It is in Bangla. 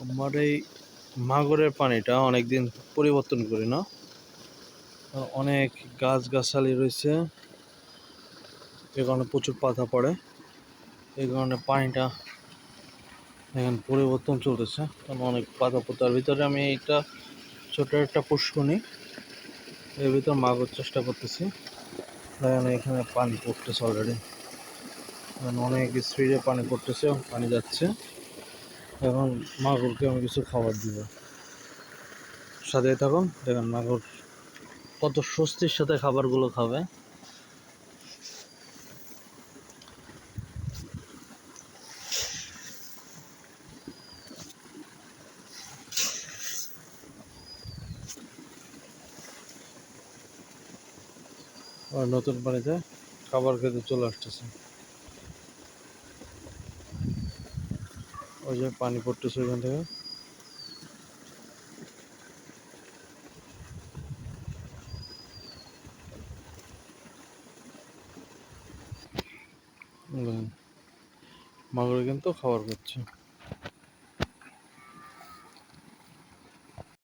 আমার এই মাগরের পানিটা অনেকদিন পরিবর্তন করি না। অনেক গাছগাছালি রয়েছে, এ কারণে প্রচুর পাতা পড়ে। এই কারণে পানিটা এখন পরিবর্তন চলতেছে, কারণ অনেক পাতা পোতার ভিতরে আমি একটা ছোট একটা পুষ্করণী, এর ভিতর মাগর চেষ্টা করতেছি। দেখেন এখানে পানি পড়তেছে অলরেডি, অনেক স্পিডে পানি পড়তেছে, পানি যাচ্ছে। এখন মাগরকে আমি কিছু খাবার দিব, সাথে থাকুন। দেখেন মাগর কত স্বস্তির সাথে খাবারগুলো খাবে। আর নতুন পানিতে খাবার খেতে চলে আসতেছে। ওই যে পানি পড়তেছে ওইখান থেকে। মাগরে কিন্তু খাবার খাচ্ছে।